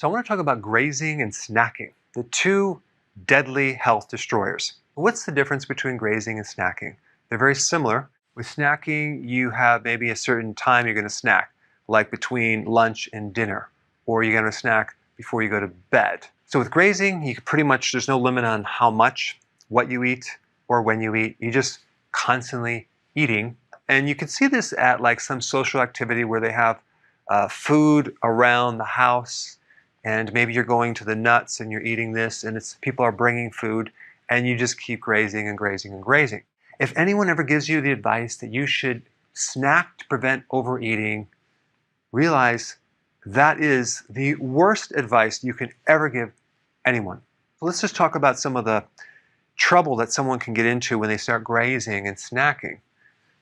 So I want to talk about grazing and snacking, the two deadly health destroyers. What's the difference between grazing and snacking? They're very similar. With snacking, you have maybe a certain time you're going to snack, like between lunch and dinner, or you're going to snack before you go to bed. So with grazing, you can pretty much, there's no limit on how much, what you eat, or when you eat. You're just constantly eating. And you can see this at like some social activity where they have food around the house, and maybe you're going to the nuts and you're eating this, and it's people are bringing food, and you just keep grazing and grazing and grazing. If anyone ever gives you the advice that you should snack to prevent overeating, realize that is the worst advice you can ever give anyone. So let's just talk about some of the trouble that someone can get into when they start grazing and snacking.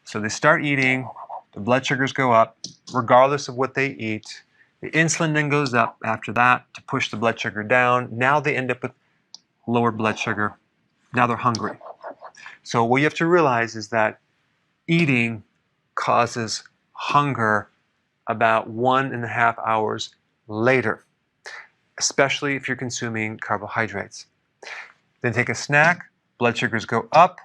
So they start eating, the blood sugars go up, regardless of what they eat. The insulin then goes up after that to push the blood sugar down. Now they end up with lower blood sugar. Now they're hungry. So what you have to realize is that eating causes hunger about 1.5 hours later, especially if you're consuming carbohydrates. Then take a snack, blood sugars go up,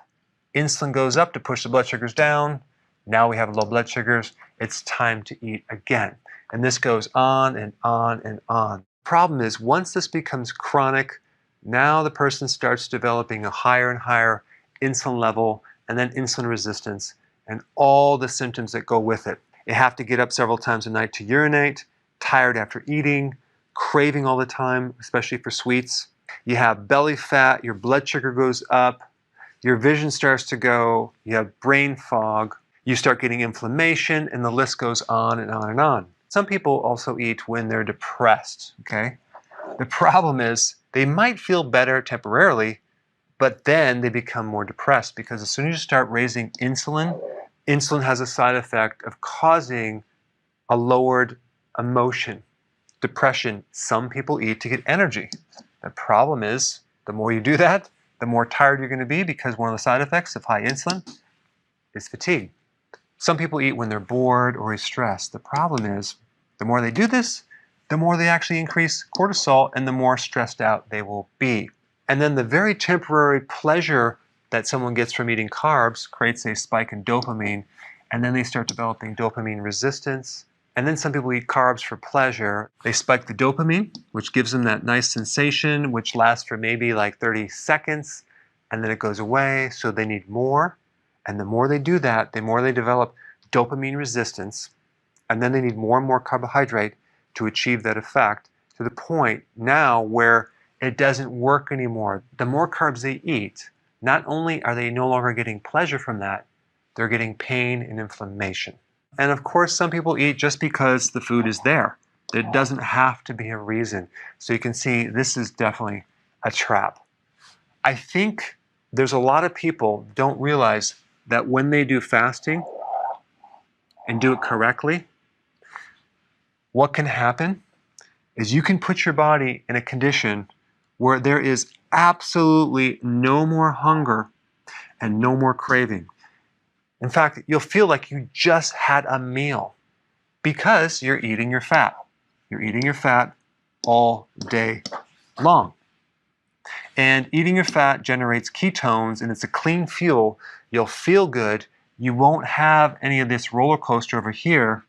insulin goes up to push the blood sugars down. Now we have low blood sugars. It's time to eat again. And this goes on and on and on. Problem is, once this becomes chronic, now the person starts developing a higher and higher insulin level, and then insulin resistance, and all the symptoms that go with it. You have to get up several times a night to urinate, tired after eating, craving all the time, especially for sweets. You have belly fat, your blood sugar goes up, your vision starts to go, you have brain fog, you start getting inflammation, and the list goes on and on and on. Some people also eat when they're depressed, okay? The problem is they might feel better temporarily, but then they become more depressed because as soon as you start raising insulin, insulin has a side effect of causing a lowered emotion, depression. Some people eat to get energy. The problem is the more you do that, the more tired you're going to be because one of the side effects of high insulin is fatigue. Some people eat when they're bored or stressed. The problem is the more they do this, the more they actually increase cortisol and the more stressed out they will be. And then the very temporary pleasure that someone gets from eating carbs creates a spike in dopamine, and then they start developing dopamine resistance. And then some people eat carbs for pleasure. They spike the dopamine, which gives them that nice sensation, which lasts for maybe like 30 seconds, and then it goes away, so they need more. And the more they do that, the more they develop dopamine resistance, and then they need more and more carbohydrate to achieve that effect, to the point now where it doesn't work anymore. The more carbs they eat, not only are they no longer getting pleasure from that, they're getting pain and inflammation. And of course, some people eat just because the food is there. There doesn't have to be a reason. So you can see this is definitely a trap. I think there's a lot of people don't realize that when they do fasting and do it correctly, what can happen is you can put your body in a condition where there is absolutely no more hunger and no more craving. In fact, you'll feel like you just had a meal because you're eating your fat. You're eating your fat all day long. And eating your fat generates ketones, and it's a clean fuel. You'll feel good. You won't have any of this roller coaster over here.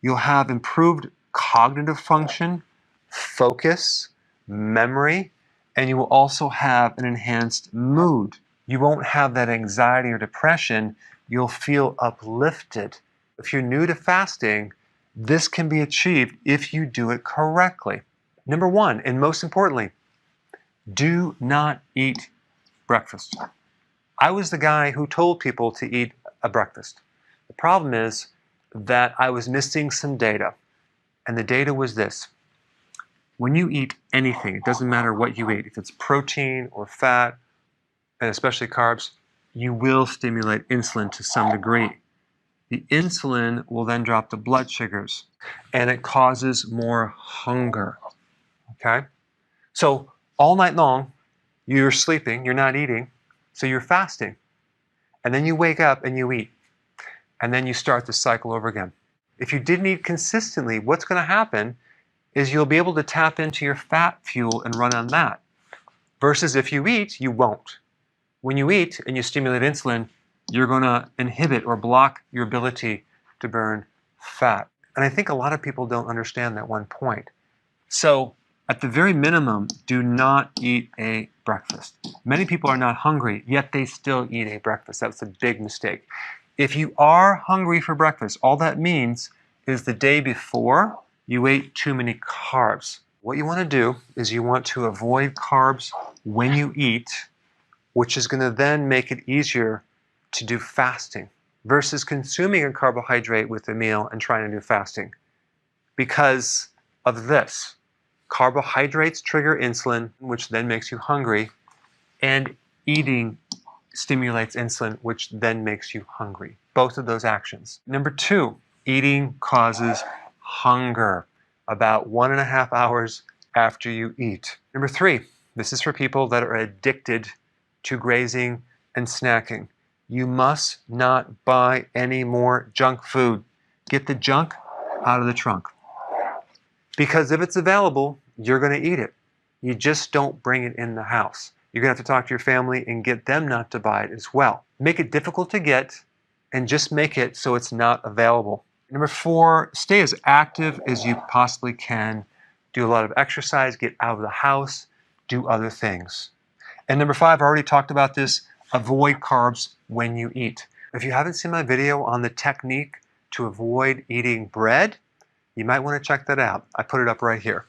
You'll have improved cognitive function, focus, memory, and you will also have an enhanced mood. You won't have that anxiety or depression. You'll feel uplifted. If you're new to fasting, this can be achieved if you do it correctly. Number one, and most importantly, do not eat breakfast. I was the guy who told people to eat a breakfast. The problem is that I was missing some data, and the data was this. When you eat anything, it doesn't matter what you eat, if it's protein or fat, and especially carbs, you will stimulate insulin to some degree. The insulin will then drop the blood sugars, and it causes more hunger. Okay? So all night long, you're sleeping, you're not eating, so you're fasting. And then you wake up and you eat. And then you start the cycle over again. If you didn't eat consistently, what's going to happen is you'll be able to tap into your fat fuel and run on that. Versus if you eat, you won't. When you eat and you stimulate insulin, you're going to inhibit or block your ability to burn fat. And I think a lot of people don't understand that one point. So, at the very minimum, do not eat a breakfast. Many people are not hungry, yet they still eat a breakfast. That's a big mistake. If you are hungry for breakfast, all that means is the day before you ate too many carbs. What you want to do is you want to avoid carbs when you eat, which is going to then make it easier to do fasting versus consuming a carbohydrate with a meal and trying to do fasting. Because of this, carbohydrates trigger insulin, which then makes you hungry, and eating stimulates insulin, which then makes you hungry. Both of those actions. Number 2, eating causes hunger about 1.5 hours after you eat. Number 3, this is for people that are addicted to grazing and snacking. You must not buy any more junk food. Get the junk out of the trunk. Because if it's available, you're going to eat it. You just don't bring it in the house. You're going to have to talk to your family and get them not to buy it as well. Make it difficult to get and just make it so it's not available. Number 4, stay as active as you possibly can. Do a lot of exercise, get out of the house, do other things. And number 5, I already talked about this, avoid carbs when you eat. If you haven't seen my video on the technique to avoid eating bread, you might want to check that out. I put it up right here.